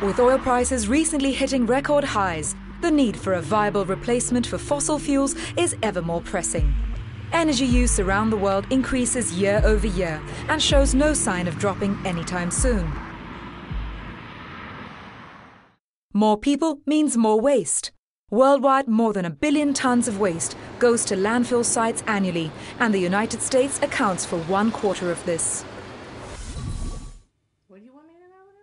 With oil prices recently hitting record highs, the need for a viable replacement for fossil fuels is ever more pressing. Energy use around the world increases year over year and shows no sign of dropping anytime soon. More people means more waste. Worldwide, more than 1 billion tons of waste goes to landfill sites annually, and the United States accounts for 1/4 of this.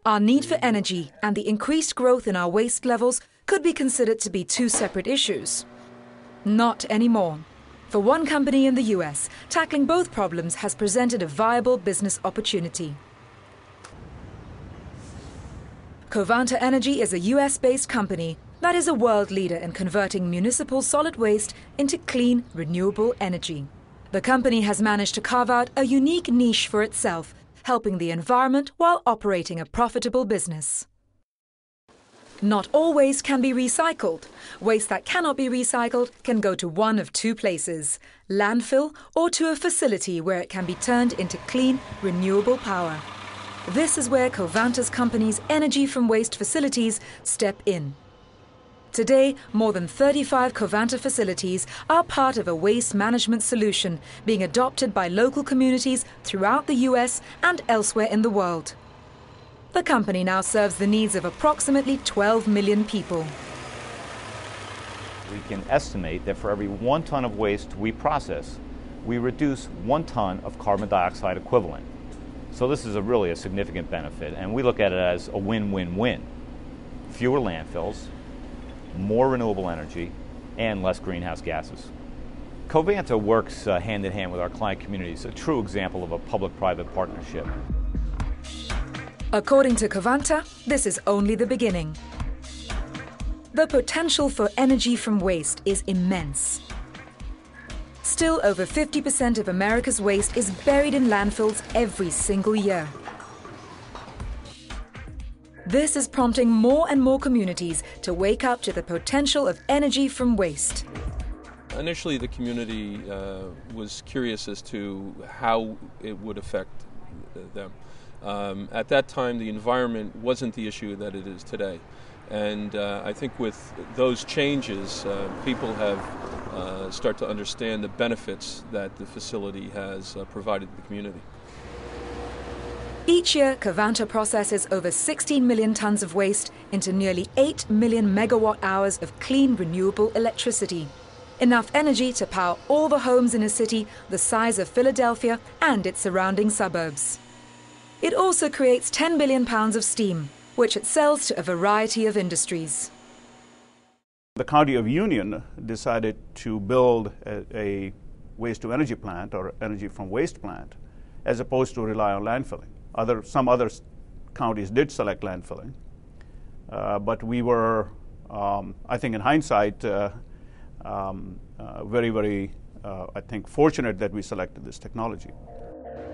Our need for energy and the increased growth in our waste levels could be considered to be two separate issues. Not anymore. For one company in the US, tackling both problems has presented a viable business opportunity. Covanta Energy is a US-based company that is a world leader in converting municipal solid waste into clean, renewable energy. The company has managed to carve out a unique niche for itself, helping the environment while operating a profitable business. Not all waste can be recycled. Waste that cannot be recycled can go to one of two places: landfill or to a facility where it can be turned into clean, renewable power. This is where Covanta's company's energy from waste facilities step in. Today, more than 35 Covanta facilities are part of a waste management solution being adopted by local communities throughout the US and elsewhere in the world. The company now serves the needs of approximately 12 million people. We can estimate that for every 1 ton of waste we process, we reduce 1 ton of carbon dioxide equivalent. So this is really a significant benefit, and we look at it as a win-win-win. Fewer landfills, more renewable energy, and less greenhouse gases. Covanta works hand in hand with our client communities, a true example of a public-private partnership. According to Covanta, this is only the beginning. The potential for energy from waste is immense. Still, over 50% of America's waste is buried in landfills every single year. This is prompting more and more communities to wake up to the potential of energy from waste. Initially, the community was curious as to how it would affect them. At that time, the environment wasn't the issue that it is today. And I think with those changes, people have start to understand the benefits that the facility has provided the community. Each year, Covanta processes over 16 million tons of waste into nearly 8 million megawatt hours of clean, renewable electricity. Enough energy to power all the homes in a city the size of Philadelphia and its surrounding suburbs. It also creates 10 billion pounds of steam, which it sells to a variety of industries. The County of Union decided to build a waste-to-energy plant or energy from waste plant as opposed to rely on landfilling. Some other counties did select landfilling, but we were, I think in hindsight, very, I think, fortunate that we selected this technology.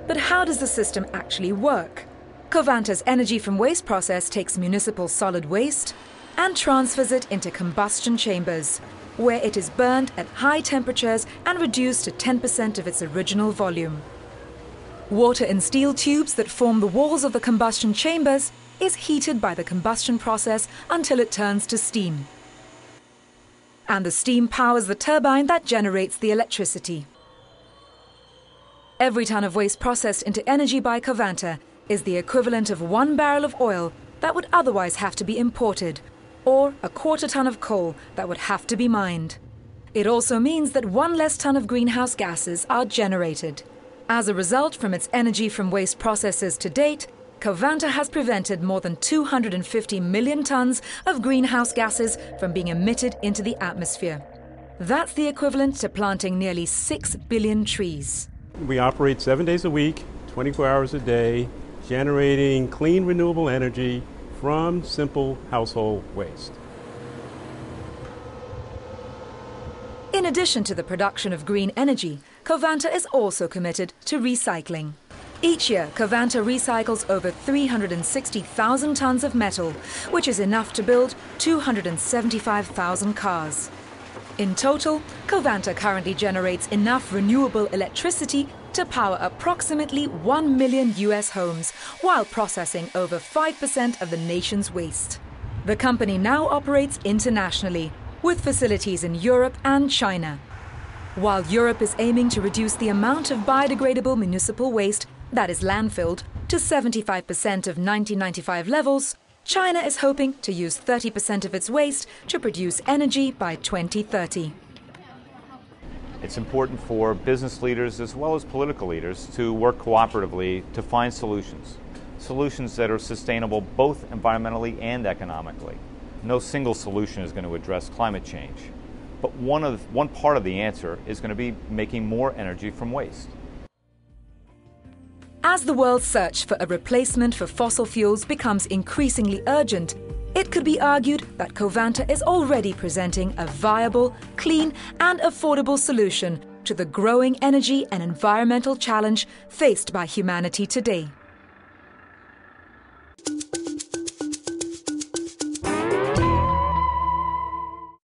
But how does the system actually work? Covanta's energy from waste process takes municipal solid waste and transfers it into combustion chambers, where it is burned at high temperatures and reduced to 10% of its original volume. Water in steel tubes that form the walls of the combustion chambers is heated by the combustion process until it turns to steam. And the steam powers the turbine that generates the electricity. Every ton of waste processed into energy by Covanta is the equivalent of 1 barrel of oil that would otherwise have to be imported, or a 1/4 ton of coal that would have to be mined. It also means that 1 less ton of greenhouse gases are generated. As a result, from its energy from waste processes to date, Covanta has prevented more than 250 million tons of greenhouse gases from being emitted into the atmosphere. That's the equivalent to planting nearly 6 billion trees. We operate 7 days a week, 24 hours a day, generating clean, renewable energy from simple household waste. In addition to the production of green energy, Covanta is also committed to recycling. Each year, Covanta recycles over 360,000 tons of metal, which is enough to build 275,000 cars. In total, Covanta currently generates enough renewable electricity to power approximately 1 million US homes, while processing over 5% of the nation's waste. The company now operates internationally, with facilities in Europe and China. While Europe is aiming to reduce the amount of biodegradable municipal waste that is landfilled to 75% of 1995 levels, China is hoping to use 30% of its waste to produce energy by 2030. It's important for business leaders as well as political leaders to work cooperatively to find solutions that are sustainable both environmentally and economically. No single solution is going to address climate change, but one part of the answer is going to be making more energy from waste. As the world's search for a replacement for fossil fuels becomes increasingly urgent, it could be argued that Covanta is already presenting a viable, clean and affordable solution to the growing energy and environmental challenge faced by humanity today.